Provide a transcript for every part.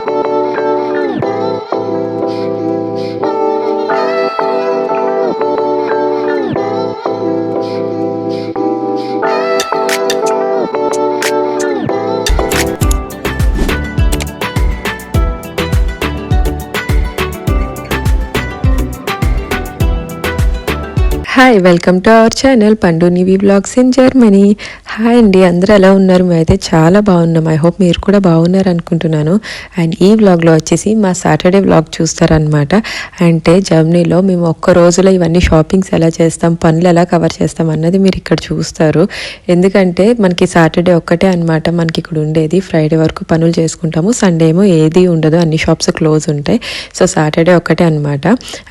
Hi, welcome to our channel పండు నివి blogs in Germany. Hi అండి, అందరూ ఎలా ఉన్నారు? మేమైతే చాలా బాగున్నాం. ఐ హోప్ మీరు కూడా బాగున్నారు అనుకుంటున్నాను. అండ్ ఈ వ్లాగ్లో వచ్చేసి మా సాటర్డే వ్లాగ్ చూస్తారనమాట. అంటే జర్మనీలో మేము ఒక్క రోజులో ఇవన్నీ షాపింగ్స్ ఎలా చేస్తాం, పనులు ఎలా కవర్ చేస్తాం అన్నది మీరు ఇక్కడ చూస్తారు. ఎందుకంటే మనకి సాటర్డే ఒక్కటే అనమాట మనకి ఇక్కడ ఉండేది. ఫ్రైడే వరకు పనులు చేసుకుంటాము, సండే ఏమో ఏది ఉండదు, అన్ని షాప్స్ క్లోజ్ ఉంటాయి. సో సాటర్డే ఒక్కటే అనమాట.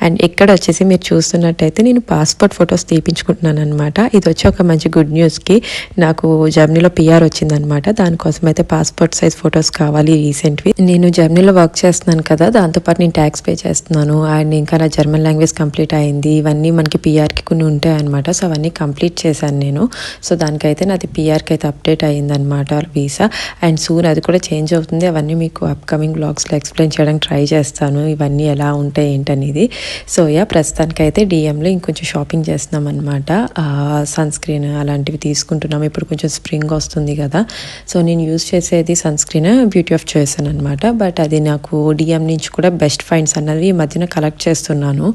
అండ్ ఇక్కడ వచ్చేసి మీరు చూస్తున్నట్టయితే నేను పాస్పోర్ట్ ఫొటోస్ తీపించుకుంటున్నాను అనమాట. ఇది వచ్చి ఒక మంచి గుడ్ న్యూస్కి నాకు జర్మనీలో పిఆర్ వచ్చిందనమాట. దానికోసం అయితే పాస్పోర్ట్ సైజ్ ఫొటోస్ కావాలి రీసెంట్వి. నేను జర్మనీలో వర్క్ చేస్తున్నాను కదా, దాంతోపాటు నేను ట్యాక్స్ పే చేస్తున్నాను. అండ్ ఇంకా నా జర్మన్ లాంగ్వేజ్ కంప్లీట్ అయింది. ఇవన్నీ మనకి పిఆర్కి కొన్ని ఉంటాయి అనమాట. సో అవన్నీ కంప్లీట్ చేశాను నేను. సో దానికైతే నాది పిఆర్కి అయితే అప్డేట్ అయ్యిందనమాట వీసా. అండ్ సూన్ అది కూడా చేంజ్ అవుతుంది. అవన్నీ మీకు అప్కమింగ్ బ్లాగ్స్లో ఎక్స్ప్లెయిన్ చేయడానికి ట్రై చేస్తాను, ఇవన్నీ ఎలా ఉంటాయి ఏంటనేది. సో ప్రస్తుతానికైతే డిఎంలో ఇంకొంచెం షాపింగ్ చేస్తున్నాం అనమాట. సన్ స్క్రీన్ అలాంటివి తీసుకుంటున్నాం. ఇప్పుడు కొంచెం స్ప్రింగ్ వస్తుంది కదా, సో నేను యూజ్ చేసేది sun screen beauty of choice అనమాట. బట్ అది నాకు డిఎం నుంచి కూడా బెస్ట్ ఫైండ్స్ అన్నది ఈ మధ్యన కలెక్ట్ చేస్తున్నాను.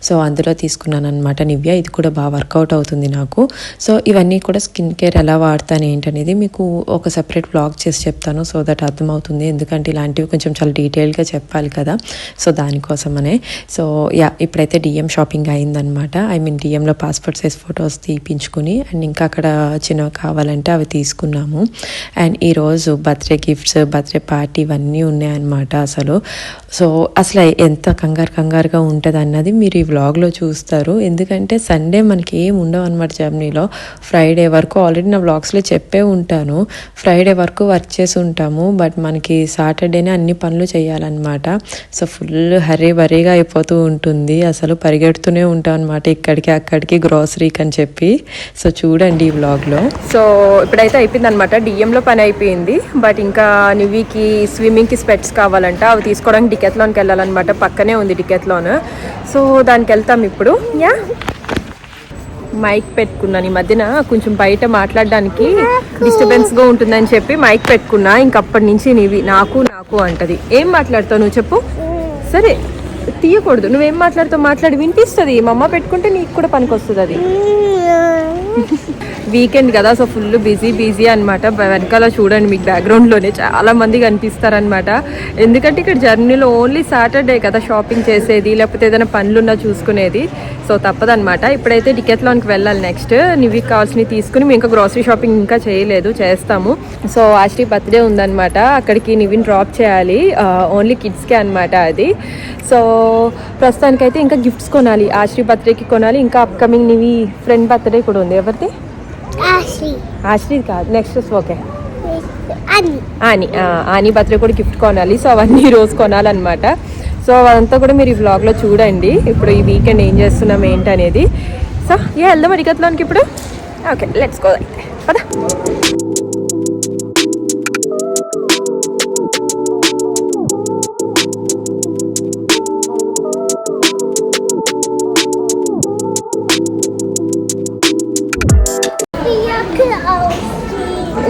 సో అందులో తీసుకున్నాను అనమాట నివ్యా. ఇది కూడా బాగా వర్కౌట్ అవుతుంది నాకు. సో ఇవన్నీ కూడా స్కిన్ కేర్ ఎలా వాడతాను ఏంటనేది మీకు ఒక సెపరేట్ బ్లాగ్ చేసి చెప్తాను, సో దట్ అర్థమవుతుంది. ఎందుకంటే ఇలాంటివి కొంచెం చాలా డీటెయిల్గా చెప్పాలి కదా, సో దానికోసమనే. సో ఇప్పుడైతే డిఎం షాపింగ్ అయిందనమాట. ఐ మీన్ డిఎంలో పాస్పోర్ట్ సైజ్ ఫొటోస్ తీపించుకుని అండ్ ఇంకా అక్కడ చిన్నవి కావాలంటే అవి తీసుకున్నాము. అండ్ ఈరోజు బర్త్డే గిఫ్ట్స్, బర్త్డే పార్టీ ఇవన్నీ ఉన్నాయన్నమాట. సో అసలు ఎంత కంగారుగా ఉంటుంది అన్నది మీరు ఈ వ్లాగ్లో చూస్తారు. ఎందుకంటే సండే మనకి ఏం ఉండవు అనమాట జర్మనీలో. ఫ్రైడే వరకు ఆల్రెడీ నా వ్లాగ్స్లో చెప్పే ఉంటాను, ఫ్రైడే వరకు వర్క్ చేసి ఉంటాము. బట్ మనకి సాటర్డేనే అన్ని పనులు చేయాలన్నమాట. సో ఫుల్ హరీబరీగా అయిపోతూ ఉంటుంది. అసలు పరిగెడుతూనే ఉంటాం అనమాట, ఇక్కడికి అక్కడికి గ్రోసరీకి అని చెప్పి. సో చూడండి ఈ వ్లాగ్లో. సో ఇప్పుడైతే అయిపోయింది అనమాట, డిఎంలో పని అయిపోయింది. బట్ ఇంకా నివికి స్విమ్మింగ్కి స్పెట్స్ కావాలంట, అవి తీసుకోవడానికి డికెత్లాన్కి వెళ్ళాలన్నమాట. పక్కనే ఉంది డికెత్లాన్. సో దానికి వెళ్తాం ఇప్పుడు. మైక్ పెట్టుకున్నాను. ఈ మధ్యన కొంచెం బయట మాట్లాడడానికి డిస్టర్బెన్స్గా ఉంటుందని చెప్పి మైక్ పెట్టుకున్నా. ఇంకప్పటి నుంచి నివి నాకు అంటది. ఏం మాట్లాడతావు నువ్వు చెప్పు? సరే తీయకూడదు, నువ్వేం మాట్లాడుతావు మాట్లాడి వినిపిస్తుంది. మా అమ్మ పెట్టుకుంటే నీకు కూడా పనికి వస్తుంది అది. వీకెండ్ కదా, సో ఫుల్ బిజీ అనమాట. వెనకాల చూడండి మీకు బ్యాక్గ్రౌండ్లోనే చాలా మంది కనిపిస్తారనమాట. ఎందుకంటే ఇక్కడ జర్మనీలో ఓన్లీ సాటర్డే కదా షాపింగ్ చేసేది, లేకపోతే ఏదైనా పనులున్నా చూసుకునేది. సో తప్పదనమాట. ఇప్పుడైతే డికెత్లాన్కి వెళ్ళాలి నెక్స్ట్. నివికి కావాల్సినవి తీసుకుని మేము ఇంకా గ్రాసరీ షాపింగ్ ఇంకా చేయలేదు, చేస్తాము. సో ఆశ్రీ బర్త్డే ఉందనమాట, అక్కడికి నివిని డ్రాప్ చేయాలి. ఓన్లీ కిడ్స్కే అనమాట అది. సో ప్రస్తుతానికైతే ఇంకా గిఫ్ట్స్ కొనాలి. ఆశ్రీ బర్త్డేకి కొనాలి, ఇంకా అప్కమింగ్ నివి ఫ్రెండ్ బర్త్డే కూడా ఉంది. ఎవరిది? ఆశ్రీ కాదు, నెక్స్ట్ ఓకే ఆని బర్త్డే కూడా గిఫ్ట్ కొనాలి. సో అవన్నీ రోజు కొనాలన్నమాట. సో అదంతా కూడా మీరు ఈ వ్లాగ్లో చూడండి. ఇప్పుడు ఈ వీకెండ్ ఏం చేస్తున్నాం ఏంటనేది. సో వెళ్దాం అడిగట్లోనికి ఇప్పుడు. ఓకే, లెట్స్ గో అయితే పదా.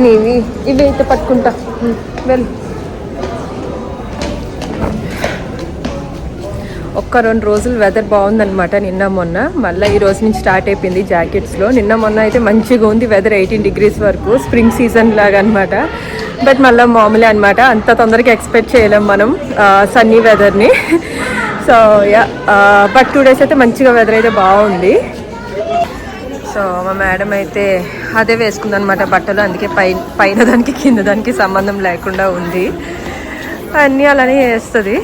నీవి ఇవి అయితే పట్టుకుంటా, వెళ్ళు. ఒక్క 2 రోజులు వెదర్ బాగుందనమాట నిన్న మొన్న. మళ్ళీ ఈ రోజు నుంచి స్టార్ట్ అయిపోయింది జాకెట్స్లో. నిన్న మొన్న అయితే మంచిగా ఉంది వెదర్, 18 degrees వరకు, స్ప్రింగ్ సీజన్ లాగా అనమాట. బట్ మళ్ళీ మామూలే అనమాట, అంత తొందరగా ఎక్స్పెక్ట్ చేయలేం మనం సన్నీ వెదర్ని. సో బట్ 2 days అయితే మంచిగా వెదర్ అయితే బాగుంది. సో మా మేడం అయితే అదే వేసుకుందనమాట బట్టలు. అందుకే పైన దానికి కింద దానికి సంబంధం లేకుండా ఉంది, అన్నీ అలానే వేస్తుంది.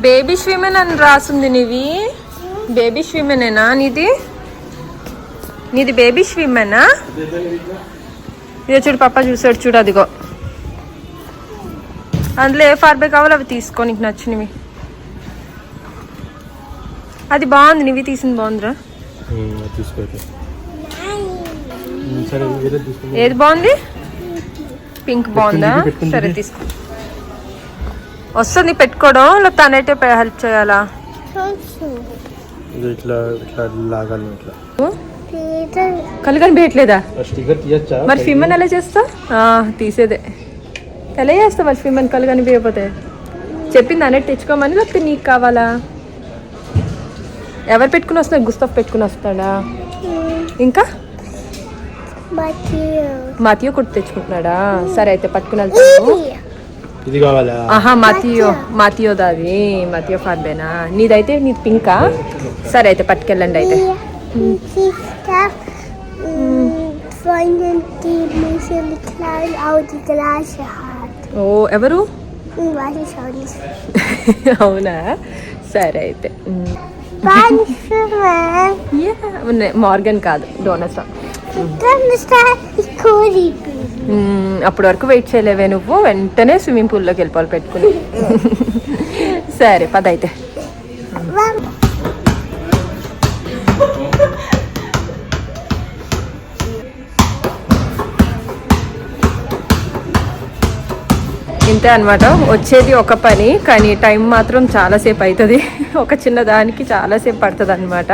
బేబీ స్విమెన్ అని రాసింది. నీవి బేబీ స్విమెనేనా? నీది బేబీ స్విమెనా? ఇదో చూడు, పప్ప చూసాడు చూడు, అదిగో. అందులో ఏ ఫార్బే కావాలో అవి తీసుకో, నీకు నచ్చినవి. అది బాగుంది, నీవి తీసింది బాగుందిరా. ఏది బాగుంది? పింక్ బాగుందా? సరే తీసుకో. వస్తుంది పెట్టుకోవడం, లేకపోతే తనైతే హెల్ప్ చేయాలా? ఇట్లా ఇట్లా లాగాలి ఇట్లా. కళ్ళు కనిపించట్లేదా? స్టిక్కర్ తీయచ్చా? మరి ఫిమ్మన్ ఎలా చేస్తా? తీసేదే. ఎలా చేస్తా మరి ఫిమ్మన్ కళ్ళు కనిపించకపోతే? చెప్పింది అన్నట్టు తెచ్చుకోమని, లేకపోతే నీకు కావాలా? ఎవరు పెట్టుకుని వస్తారు? గుస్తాఫ్ పెట్టుకుని వస్తాడా? ఇంకా మాతియో కూడా తెచ్చుకుంటున్నాడా? సరే అయితే పట్టుకుని వెళ్తాను. ఇది కావాలా? ఆహా మాతియోదా? అది మాతియో ఫార్బేనా? నీదైతే నీది పింకా? సరే అయితే పట్టుకెళ్ళండి అయితే. ఓ ఎవరు? అవునా? సరే అయితే. ఉన్నాయి. మార్గన్ కాదు, డోనసా. అప్పటి వరకు వెయిట్ చేయలేవే నువ్వు, వెంటనే స్విమ్మింగ్ పూల్లోకి వెళ్ళిపోవాలి పెట్టుకుని. సరే పద అయితే. ఇంతే అనమాట, వచ్చేది ఒక పని కానీ టైం మాత్రం చాలాసేపు అవుతుంది. ఒక చిన్న దానికి చాలాసేపు పడుతుంది అనమాట.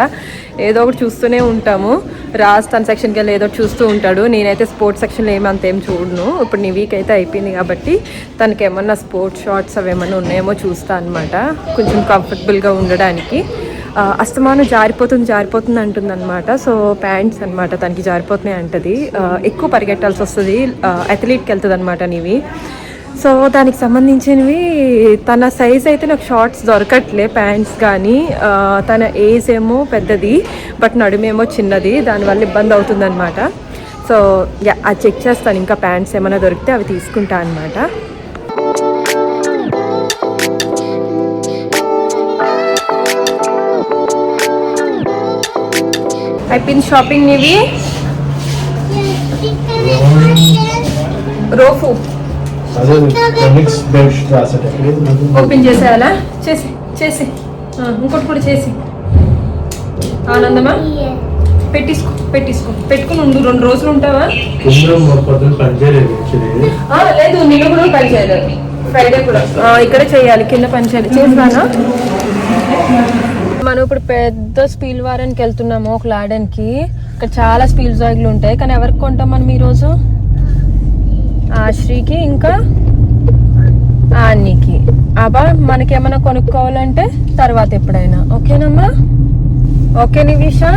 ఏదో ఒకటి చూస్తూనే ఉంటాము. రాజ్ తన సెక్షన్కి వెళ్ళి ఏదో చూస్తూ ఉంటాడు. నేనైతే స్పోర్ట్స్ సెక్షన్లో ఏమంతేం చూడను. ఇప్పుడు నీ వీక్ అయితే అయిపోయింది కాబట్టి తనకి ఏమన్నా స్పోర్ట్స్ షార్ట్స్ అవి ఏమన్నా ఉన్నాయేమో చూస్తా అనమాట, కొంచెం కంఫర్టబుల్గా ఉండడానికి. అస్తమానం జారిపోతుంది అంటుంది అనమాట. సో ప్యాంట్స్ అనమాట తనకి జారిపోతున్నాయి అంటది. ఎక్కువ పరిగెట్టాల్సి వస్తుంది, అథ్లీట్కి వెళ్తుంది అనమాట నీవి. సో దానికి సంబంధించినవి తన సైజ్ అయితే నాకు షార్ట్స్ దొరకట్లే, ప్యాంట్స్ కానీ. తన ఏజ్ ఏమో పెద్దది బట్ నడుమేమో చిన్నది, దానివల్ల ఇబ్బంది అవుతుందన్నమాట. సో అది చెక్ చేస్తాను, ఇంకా ప్యాంట్స్ ఏమైనా దొరికితే అవి తీసుకుంటా అనమాట. అయిపోయింది షాపింగ్ నీవి? రోఫు ఓపెన్ చేసేయాలా? చేసి ఇంకోటి కూడా చేసి. ఆనందమా? పెట్టేసుకో పెట్టుకుని ఉండు. 2 రోజులు ఉంటావా? లేదు, నిన్న కూడా పని చేయలేదు, ఫ్రైడే కూడా ఇక్కడే చేయాలి, కింద పని చేయాలి. చేస్తానా? మనం ఇప్పుడు పెద్ద స్పీల్ వారానికి వెళ్తున్నాము, ఒక లాడన్కి. ఇక్కడ చాలా స్పీల్ జాయిలు ఉంటాయి, కానీ ఎవరికి కొంటాం మనం ఈరోజు? ఆశ్రీకి ఇంకా అన్నీకి. అబ్బా మనకేమైనా కొనుక్కోవాలంటే తర్వాత ఎప్పుడైనా. ఓకేనమ్మా? ఓకే నివిషా?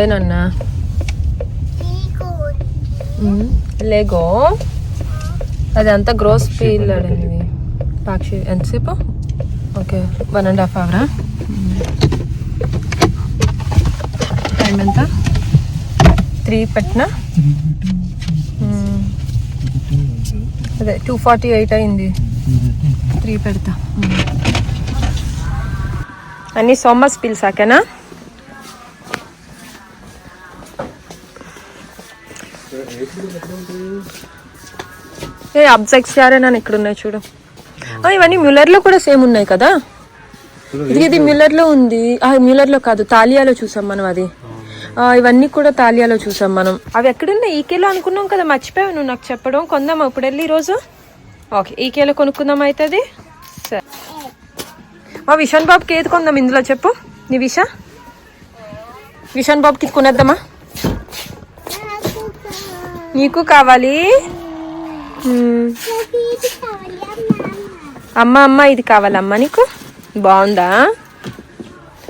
ఏనన్నా లేగో అదంతా గ్రోస్ ఫీల్ అడిగింది. పాక్షి ఎంతసేపు? ఓకే 1.5 అవరా? టైం ఎంత? 3 పెట్టినా? అదే 2:48 అయింది. 3 పెడతా. అన్నీ సోమస్ పిలిసాకేనా? అబ్జెక్ట్స్ నన్ను ఇక్కడ ఉన్నాయి చూడు. ఇవన్నీ మ్యూలర్లో కూడా సేమ్ ఉన్నాయి కదా. ఇది మ్యూలర్లో ఉంది. మ్యూలర్లో కాదు, తాలియాలో చూసాం మనం అది. ఇవన్నీ కూడా తాలియాలో చూసాం మనం. అవి ఎక్కడున్నాయి? ఈకేలో అనుకున్నాం కదా, మర్చిపోయావు నువ్వు నాకు చెప్పడం. కొందామా ఇప్పుడు వెళ్ళి ఈరోజు? ఓకే, ఈకేలో కొనుక్కుందాం అవుతుంది. సరే, మా విశాన్ బాబుకి ఏది కొందాం ఇందులో చెప్పు నీ విశాన్ బాబుకి కొనేద్దామా? నీకు కావాలి? అమ్మ ఇది కావాలమ్మా నీకు? బాగుందా?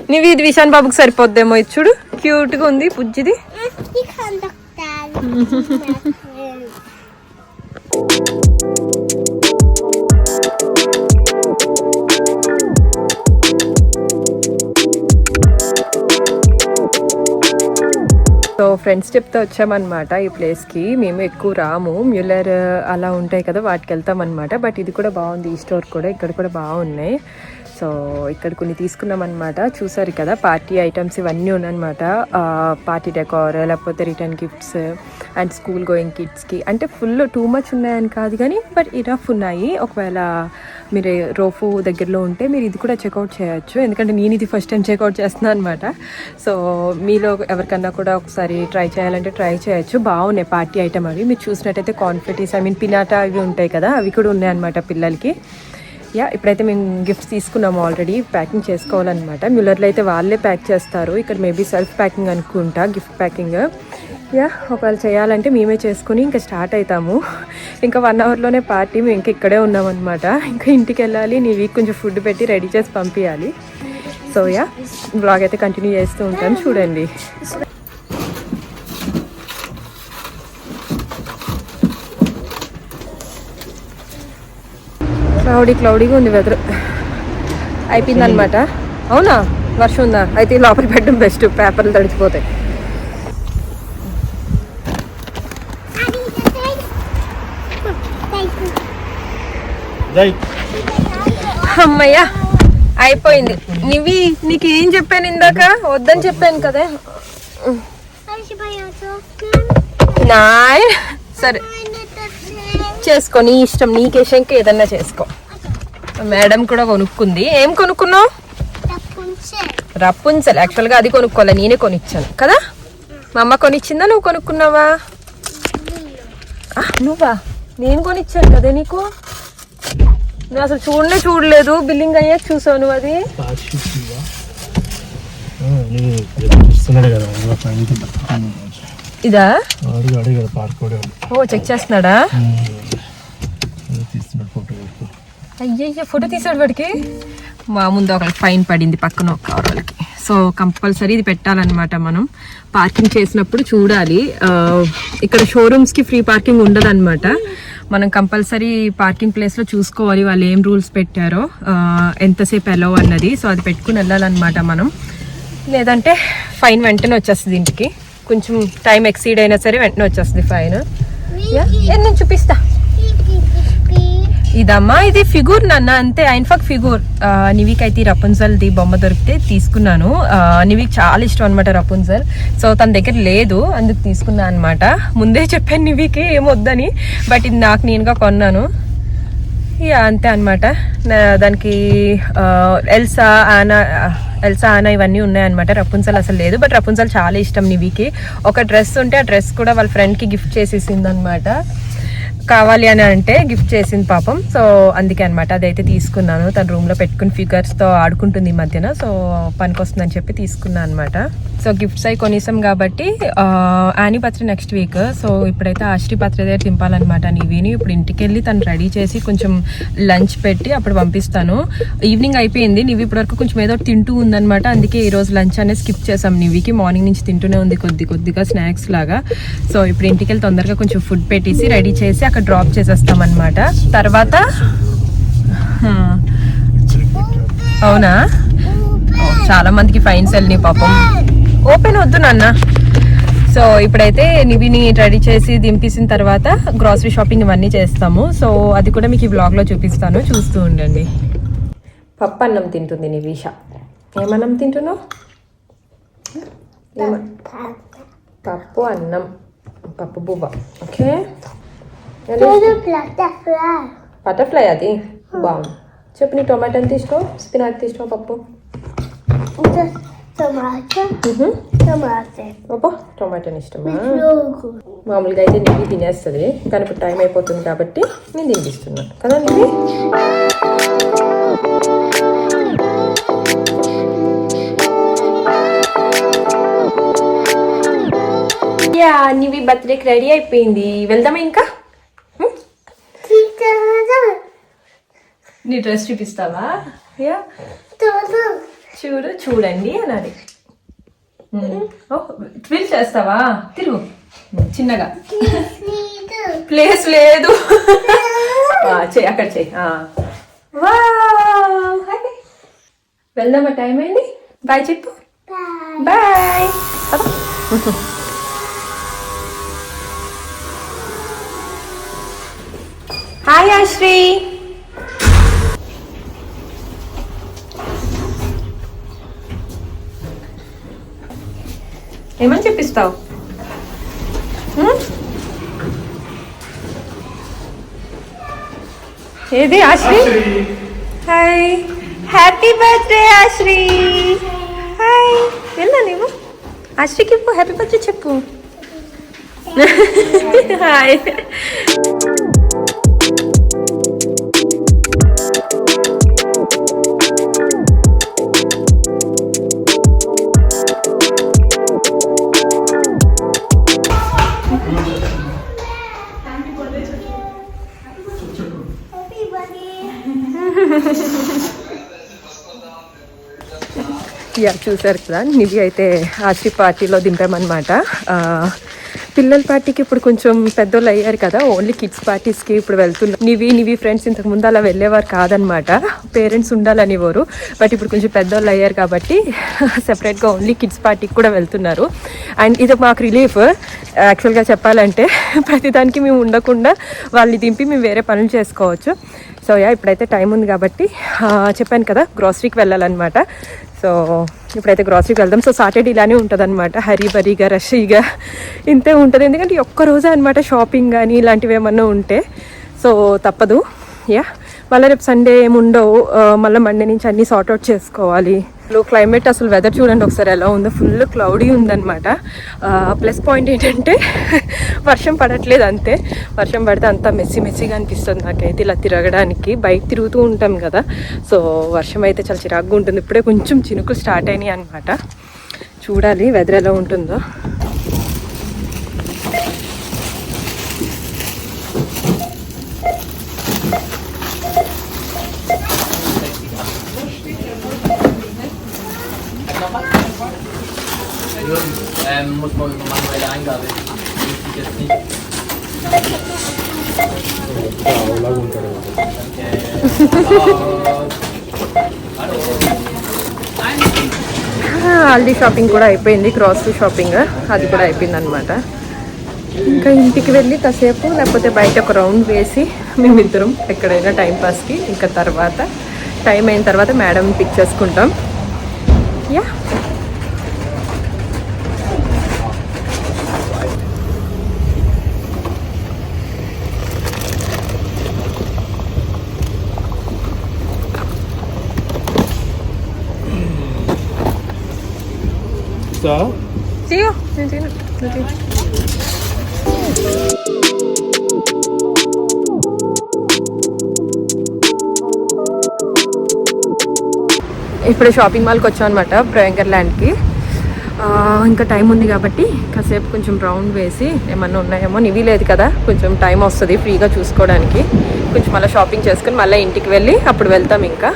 నీవి ఇది విశాన్ బాబుకి సరిపోద్దేమో. ఇది చూడు, క్యూట్గా ఉంది, పుజ్జిది. సో ఫ్రెండ్స్ చెప్తే వచ్చామన్నమాట ఈ ప్లేస్కి. మేము ఎక్కువ రాము, మ్యూలర్ అలా ఉంటాయి కదా వాటికి వెళ్తామన్నమాట. బట్ ఇది కూడా బాగుంది, ఈ స్టోర్ కూడా, ఇక్కడ కూడా బాగున్నాయి. సో ఇక్కడ కొన్ని తీసుకున్నాం అనమాట. చూసారు కదా పార్టీ ఐటమ్స్ ఇవన్నీ ఉన్నాయన్నమాట. పార్టీ డెకార్ లేకపోతే return gifts and school going కిడ్స్కి, అంటే ఫుల్ టూ మచ్ ఉన్నాయని కాదు కానీ బట్ ఇనఫ్ ఉన్నాయి. ఒకవేళ మీరు రోఫు దగ్గరలో ఉంటే మీరు ఇది కూడా చెక్అవుట్ చేయొచ్చు, ఎందుకంటే నేను ఇది ఫస్ట్ టైం చెక్అవుట్ చేస్తున్నాను అనమాట. సో మీలో ఎవరికన్నా కూడా ఒకసారి ట్రై చేయాలంటే ట్రై చేయొచ్చు. బాగున్నాయి పార్టీ ఐటమ్ అవి. మీరు చూసినట్టయితే కాన్ఫెటీస్ పినాటా అవి ఉంటాయి కదా, అవి కూడా ఉన్నాయన్నమాట పిల్లలకి. ఇప్పుడైతే మేము గిఫ్ట్స్ తీసుకున్నాము ఆల్రెడీ, ప్యాకింగ్ చేసుకోవాలన్నమాట. మ్యూలర్లో అయితే వాళ్ళే ప్యాక్ చేస్తారు, ఇక్కడ మేబీ సెల్ఫ్ ప్యాకింగ్ అనుకుంటా, గిఫ్ట్ ప్యాకింగ్. ఒకవేళ చేయాలంటే మేమే చేసుకుని ఇంకా స్టార్ట్ అవుతాము. ఇంకా 1 అవర్లోనే పార్టీ, మేము ఇంకా ఇక్కడే ఉన్నామన్నమాట. ఇంకా ఇంటికి వెళ్ళాలి, నీ వీక్ కొంచెం ఫుడ్ పెట్టి రెడీ చేసి పంపించాలి. సో బ్లాగ్ అయితే కంటిన్యూ చేస్తూ ఉంటాను, చూడండి. క్లౌడీగా ఉంది వెదర్. అయిపోయిందనమాట. అవునా, వర్షం ఉందా? అయితే లోపల పెట్టడం బెస్ట్, పేపర్లు తడిచిపోతాయి. అమ్మయ్యా అయిపోయింది. నీకు ఏం చెప్పాను ఇందాక, వద్దని చెప్పాను కదా. నాయ్ సరే చేసుకో, నీ ఇష్టం, నీకేషంకి ఏదన్నా చేసుకో. మేడం కూడా కొనుక్కుంది. ఏం కొనుక్కున్నావు? రపున్సెల్. యాక్చువల్గా అది కొనుక్కోవాలి, నేనే కొనిచ్చాను కదా. మా అమ్మ కొనిచ్చిందా, నువ్వు కొనుక్కున్నావా? నువ్వా? నేను కొనిచ్చాను కదా నీకు. నువ్వు అసలు చూడలేదు, బిల్లింగ్ అయ్యాక చూసావు నువ్వు. అది ఇదా? ఓ చెక్ చేస్తున్నాడా? అయ్యయ్య ఫోటో తీసాడు వాడికి. మా ముందు ఒకరికి ఫైన్ పడింది పక్కన ఒక వాళ్ళకి. సో కంపల్సరీ ఇది పెట్టాలన్నమాట. మనం పార్కింగ్ చేసినప్పుడు చూడాలి. ఇక్కడ షోరూమ్స్కి ఫ్రీ పార్కింగ్ ఉండదు అనమాట. మనం కంపల్సరీ పార్కింగ్ ప్లేస్లో చూసుకోవాలి వాళ్ళు ఏం రూల్స్ పెట్టారో, ఎంతసేపు అలౌ అన్నది. సో అది పెట్టుకుని వెళ్ళాలన్నమాట మనం, లేదంటే ఫైన్ వెంటనే వచ్చేస్తుంది ఇంటికి. కొంచెం టైం ఎక్సీడ్ అయినా సరే వెంటనే వచ్చేస్తుంది ఫైన్. నేను చూపిస్తా. ఇదమ్మా, ఇది ఫిగూర్ నాన్న, అంతే. ఐన్ఫాక్ ఫిగూర్. నివికి అయితే రపున్జల్ది బొమ్మ దొరికితే తీసుకున్నాను. నివికి చాలా ఇష్టం అనమాట రపున్జల్. సో తన దగ్గర లేదు, అందుకు తీసుకున్నా అనమాట. ముందే చెప్పాను నివికి ఏమొద్దని, బట్ ఇది నాకు నేనుగా కొన్నాను. అంతే అనమాట. దానికి ఎల్సా ఆనా ఇవన్నీ ఉన్నాయన్నమాట. రపున్జల్ అసలు లేదు, బట్ రపున్జల్ చాలా ఇష్టం నివికి. ఒక డ్రెస్ ఉంటే ఆ డ్రెస్ కూడా వాళ్ళ ఫ్రెండ్కి గిఫ్ట్ చేసేసింది అనమాట. కావాలి అని అంటే గిఫ్ట్ చేసింది పాపం. సో అందుకే అనమాట అదైతే తీసుకున్నాను. తన రూమ్లో పెట్టుకుని ఫిగర్స్తో ఆడుకుంటుంది ఈ మధ్యన. సో పనికి వస్తుందని చెప్పి తీసుకున్నాను అనమాట. సో గిఫ్ట్స్ అవి కొనిసాం కాబట్టి Annie birthday next week. So ఇప్పుడైతే ఆశ్రీ బర్త్డే దగ్గర దింపాలన్నమాట నివిని. ఇప్పుడు ఇంటికి వెళ్ళి తను రెడీ చేసి కొంచెం లంచ్ పెట్టి అప్పుడు పంపిస్తాను. ఈవినింగ్ అయిపోయింది, నివి ఇప్పటివరకు కొంచెం ఏదో తింటూ ఉందన్నమాట. అందుకే ఈరోజు లంచ్ అనేది స్కిప్ చేసాం. నివికి మార్నింగ్ నుంచి తింటూనే ఉంది కొద్దిగా స్నాక్స్ లాగా. సో ఇప్పుడు ఇంటికి వెళ్ళి తొందరగా కొంచెం ఫుడ్ పెట్టేసి రెడీ చేసి అక్కడ డ్రాప్ చేసేస్తాం అనమాట. తర్వాత అవునా, చాలా మందికి ఫైన్స్ వెళ్ళినాయి పాపం. ఓపెన్ వద్దు నాన్న. సో ఇప్పుడైతే నివిని రెడీ చేసి దింపేసిన తర్వాత గ్రాసరీ షాపింగ్ ఇవన్నీ చేస్తాము. సో అది కూడా మీకు ఈ వ్లాగ్లో చూపిస్తాను, చూస్తూ ఉండండి. పప్పు అన్నం తింటుంది నివిష. ఏమన్నం తింటున్నావు? పప్పు అన్నం, పప్పు బువ్వ. ఓకే, బటర్ఫ్లై అది బాగుంది. చెప్పు, నీ టొమాటో ఎంత ఇష్టం, స్పినాచ్ ఇష్టం, పప్పు? టొమాటోని ఇష్టమా? మామూలుగా అయితే నివి తినేస్తుంది, కానీ ఇప్పుడు టైం అయిపోతుంది కాబట్టి నేను తినిపిస్తున్నాను కదా నివి. నివి బర్త్డేకి రెడీ అయిపోయింది, వెళ్దామా ఇంకా? నీ డ్రెస్ చూపిస్తావా? చూడండి అన్నది. ట్విల్ చేస్తావా? తిరుగు చిన్నగా. ప్లేస్ లేదు, చెయ్యి అక్కడ చెయ్యి. వెళ్దామా, టైం అయింది. బాయ్ చెప్పు. బాయ్. హాయ్ ఆశ్రీ. ఏమని చెప్పిస్తావు? ఏది Ashri? Hi, happy birthday Ashri. Hi, వెళ్ళా నీవు ఆశ్రీకి హ్యాపీ బర్త్డే చెప్పు. హాయ్. యా, చూసారు కదా, నివి అయితే ఆశ్రీ పార్టీలో దింపామన్నమాట. పిల్లల పార్టీకి ఇప్పుడు కొంచెం పెద్దోళ్ళు అయ్యారు కదా, ఓన్లీ కిడ్స్ పార్టీస్కి ఇప్పుడు వెళ్తున్నారు. నివి ఫ్రెండ్స్ ఇంతకు ముందు అలా వెళ్ళేవారు కాదనమాట, పేరెంట్స్ ఉండాలనేవారు. బట్ ఇప్పుడు కొంచెం పెద్దోళ్ళు అయ్యారు కాబట్టి సెపరేట్గా ఓన్లీ కిడ్స్ పార్టీకి కూడా వెళ్తున్నారు. అండ్ ఇది మాకు రిలీఫ్ యాక్చువల్గా చెప్పాలంటే. ప్రతిదానికి మేము ఉండకుండా వాళ్ళని దింపి మేము వేరే పనులు చేసుకోవచ్చు. సో యా, ఇప్పుడైతే టైం ఉంది కాబట్టి చెప్పాను కదా గ్రాసరీకి వెళ్ళాలన్నమాట. సో ఇప్పుడైతే గ్రాసరీకి వెళ్దాం. సో సాటర్డే ఇలానే ఉంటుంది అనమాట, హరీ బరీగా రషీగా ఇంతే ఉంటుంది. ఎందుకంటే ఒక్కరోజే అనమాట షాపింగ్ కానీ ఇలాంటివి ఏమన్నా ఉంటే. సో తప్పదు. యా, మళ్ళీ రేపు సండే ఏముండవు, మళ్ళీ మండే నుంచి అన్నీ సార్ట్అవుట్ చేసుకోవాలి. క్లైమేట్ అసలు వెదర్ చూడండి ఒకసారి ఎలా ఉందో, ఫుల్ క్లౌడీ ఉందన్నమాట. ప్లస్ పాయింట్ ఏంటంటే వర్షం పడట్లేదు అంతే. వర్షం పడితే అంతా మెస్సీగా అనిపిస్తుంది నాకైతే ఇలా తిరగడానికి. బయట తిరుగుతూ ఉంటాం కదా, సో వర్షం అయితే చాలా చిరాగ్గా ఉంటుంది. ఇప్పుడే కొంచెం చినుకులు స్టార్ట్ అయినాయి అనమాట. చూడాలి వెదర్ ఎలా ఉంటుందో. Muss man über manuelle Eingabe. Ich jetzt nicht. Already shopping కూడా అయిపోయింది, గ్రాసరీ షాపింగ్ అది కూడా అయిపోయింది అనమాట. ఇంకా ఇంటికి వెళ్ళి కాసేపు లేకపోతే బయట ఒక రౌండ్ వేసి మేమిద్దరం ఎక్కడైనా టైంపాస్కి, ఇంకా తర్వాత టైం అయిన తర్వాత మేడం పిక్ చేసుకుంటాం. Yeah, Sigo, no tiene. ఇప్పుడు షాపింగ్ మాల్కి వచ్చాం అనమాట, బ్రయంగర్ ల్యాండ్కి. ఇంకా టైం ఉంది కాబట్టి కాసేపు కొంచెం రౌండ్ వేసి ఏమన్నా ఉన్నాయేమో. నివి లేదు కదా, కొంచెం టైం వస్తుంది ఫ్రీగా చూసుకోవడానికి. కొంచెం మళ్ళీ షాపింగ్ చేసుకుని మళ్ళీ ఇంటికి వెళ్ళి అప్పుడు వెళ్తాం ఇంకా.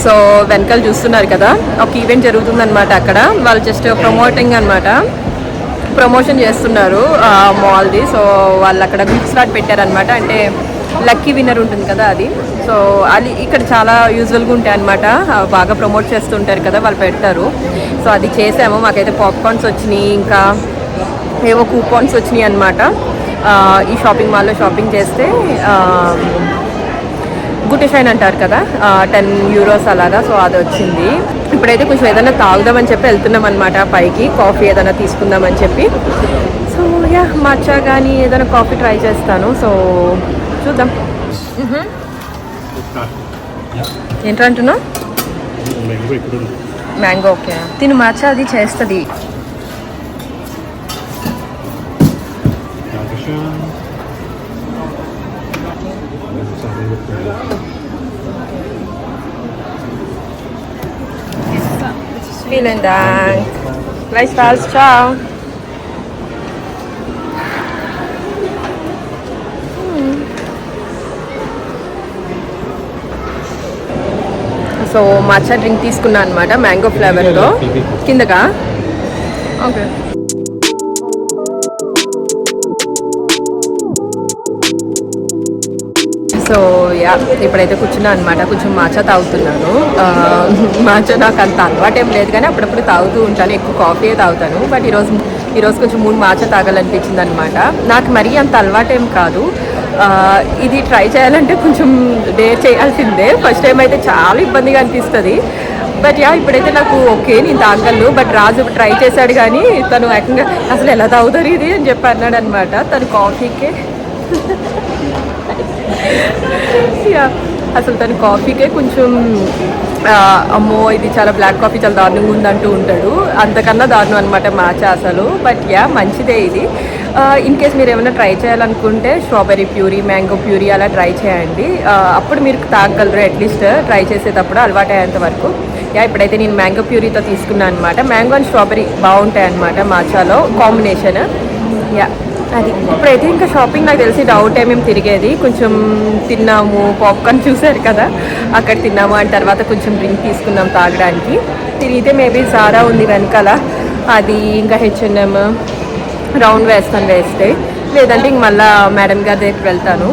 సో వెనకాల చూస్తున్నారు కదా, ఒక ఈవెంట్ జరుగుతుందన్నమాట అక్కడ. వాళ్ళు జస్ట్ ప్రమోటింగ్ అనమాట, ప్రమోషన్ చేస్తున్నారు మాల్ది. సో వాళ్ళు అక్కడ గుడ్ స్లాట్ పెట్టారనమాట, అంటే లక్కీ విన్నర్ ఉంటుంది కదా అది. సో అది ఇక్కడ చాలా యూజువల్గా ఉంటాయి అనమాట, బాగా ప్రమోట్ చేస్తుంటారు కదా వాళ్ళు పెడతారు. సో అది చేసాము. మాకైతే పాప్కార్న్స్ వచ్చినాయి, ఇంకా ఏవో కూపాన్స్ వచ్చినాయి అనమాట. ఈ షాపింగ్ మాల్లో షాపింగ్ చేస్తే గుడ్ షైన్ అంటారు కదా, 10 euros అలాగా. సో అది వచ్చింది. ఇప్పుడైతే కొంచెం ఏదైనా తాగుదామని చెప్పి వెళ్తున్నాం అనమాట పైకి, కాఫీ ఏదైనా తీసుకుందామని చెప్పి. సో యా, మచ్చా కానీ ఏదైనా కాఫీ ట్రై చేస్తాను. సో చూద్దాం. ఏంటంటున్నావు? మ్యాంగో. ఓకే, తిను. మచ్చా అది చేస్తుంది. Vielen Dank. Gleichfalls. Ciao. So మచ్చా డ్రింక్ తీసుకున్నా అనమాట, మ్యాంగో ఫ్లేవర్తో. కిందకా? ఓకే. సో యా, ఇప్పుడైతే కూర్చున్నా అనమాట, కొంచెం మాచా తాగుతున్నాను. మాచా నాకు అంత అలవాటు ఏం లేదు కానీ అప్పుడప్పుడు తాగుతూ ఉంటాను, ఎక్కువ కాఫీయే తాగుతాను. బట్ ఈరోజు ఈరోజు కొంచెం 3 మాచా తాగాలనిపించింది అనమాట. నాకు మరీ అంత అలవాటేం కాదు, ఇది ట్రై చేయాలంటే కొంచెం డేర్ చేయాల్సిందే. ఫస్ట్ టైం అయితే చాలా ఇబ్బందిగా అనిపిస్తుంది, బట్ ఇప్పుడైతే నాకు ఓకే నేను తాగలను. బట్ రాజు ట్రై చేశాడు కానీ తను ఏకంగా అసలు ఎలా తాగుతారు ఇది అని చెప్పి అన్నాడు అనమాట. తను కాఫీకే అసలు తను కాఫీకే కొంచెం అమ్మో ఇది చాలా బ్లాక్ కాఫీ చాలా దారుణంగా ఉందంటూ ఉంటాడు. అంతకన్నా దారుణం అనమాట మాచా అసలు. బట్ మంచిదే ఇది. ఇన్ కేస్ మీరు ఏమైనా ట్రై చేయాలనుకుంటే స్ట్రాబెర్రీ ప్యూరీ, మ్యాంగో ప్యూరీ అలా ట్రై చేయండి. అప్పుడు మీరు తాగగలరు అట్లీస్ట్ ట్రై చేసేటప్పుడు అలవాటు అయ్యేంత వరకు. ఇప్పుడైతే నేను మ్యాంగో ప్యూరీతో తీసుకున్నాను అనమాట. మ్యాంగో అండ్ స్ట్రాబెర్రీ బాగుంటాయి అనమాట మాచాలో కాంబినేషన్. అది ఇప్పుడైతే ఇంకా షాపింగ్ నాకు తెలిసి డౌట్ మేము తిరిగేది కొంచెం తిన్నాము, పాప్కార్న్ చూసారు కదా అక్కడ తిన్నాము, అండ్ తర్వాత కొంచెం డ్రింక్ తీసుకున్నాం తాగడానికి. తిరిగితే మేబీ సారా ఉంది వెనకాల, అది ఇంకా H&M రౌండ్ వేస్తే, లేదంటే ఇంక మళ్ళీ మేడం గారి దగ్గరికి వెళ్తాను.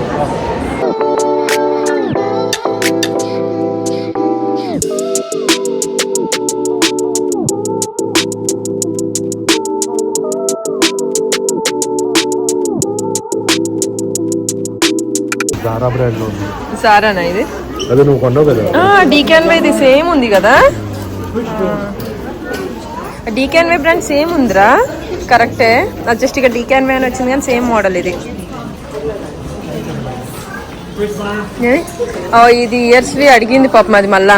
జారా బ్రాండ్లో ఉంది. సారానా ఇది? అదే నువ్వు కొన్నావు కదా. డీక్యాన్వే ఇది సేమ్ ఉంది కదా, డీక్యాన్వే బ్రాండ్ సేమ్ ఉందిరా. కరెక్టే, అది జస్ట్ ఇక డీక్యాన్వే అని వచ్చింది కానీ సేమ్ మోడల్ ఇది. ఇది ఇయర్స్వి అడిగింది పాపం, అది మళ్ళా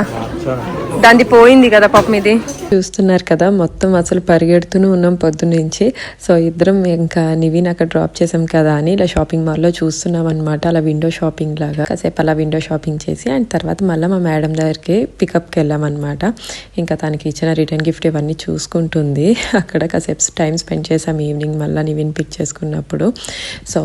దాన్ని పోయింది కదా పాపం. ఇది చూస్తున్నారు కదా మొత్తం అసలు పరిగెడుతూనే ఉన్నాం పొద్దున్నుంచి. సో ఇద్దరం ఇంకా నివిన్ అక్కడ డ్రాప్ చేసాం కదా అని ఇలా షాపింగ్ మాల్లో చూస్తున్నాం అనమాట. అలా విండో షాపింగ్ లాగా కాసేపు అలా విండో షాపింగ్ చేసి అండ్ తర్వాత మళ్ళీ మా మేడం దగ్గరికి పికప్కి వెళ్ళామన్నమాట. ఇంకా తనకి ఇచ్చిన రిటర్న్ గిఫ్ట్ ఇవన్నీ చూసుకుంటుంది. అక్కడ కాసేపు టైం స్పెండ్ చేసాం ఈవినింగ్ మళ్ళీ నివిన్ పిక్ చేసుకున్నప్పుడు. సో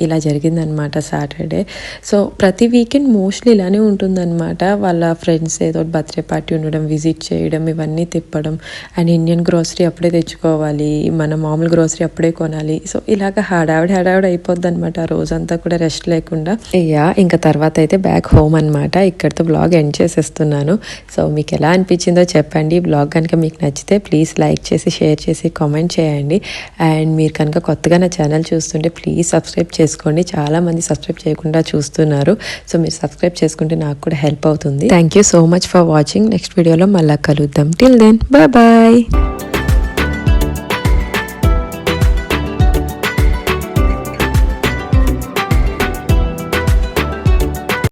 ఇలా జరిగిందనమాట సాటర్డే. సో ప్రతి వీకెండ్ మోస్ట్లీ ఇలానే ఉంటుందన్నమాట. వాళ్ళ ఫ్రెండ్స్ ఏదో బర్త్డే పార్టీ ఉండడం, విజిట్ చేయడం, ఇవన్నీ తిప్పడం. అండ్ ఇండియన్ గ్రోసరీ అప్పుడే తెచ్చుకోవాలి, మన మామూలు గ్రోసరీ అప్పుడే కొనాలి. సో ఇలాగ హడావిడి అయిపోద్ది అనమాట రోజంతా కూడా రెస్ట్ లేకుండా. ఇంకా తర్వాత అయితే బ్యాక్ హోమ్ అనమాట. ఇక్కడితో బ్లాగ్ ఎండ్ చేసేస్తున్నాను. సో మీకు ఎలా అనిపించిందో చెప్పండి. బ్లాగ్ కనుక మీకు నచ్చితే ప్లీజ్ లైక్ చేసి, షేర్ చేసి, కామెంట్ చేయండి. అండ్ మీరు కనుక కొత్తగా నా ఛానల్ చూస్తుంటే ప్లీజ్ సబ్స్క్రైబ్ చేసుకోండి. చాలా మంది సబ్స్క్రైబ్ చేయకుండా చూస్తున్నారు. సో మీరు సబ్స్క్రైబ్ చేసుకుంటే నాకు కూడా హెల్ప్ అవుతుంది. Thank you so much for watching. Next వీడియోలో మళ్ళీ కలుద్దాం. Till then bye bye.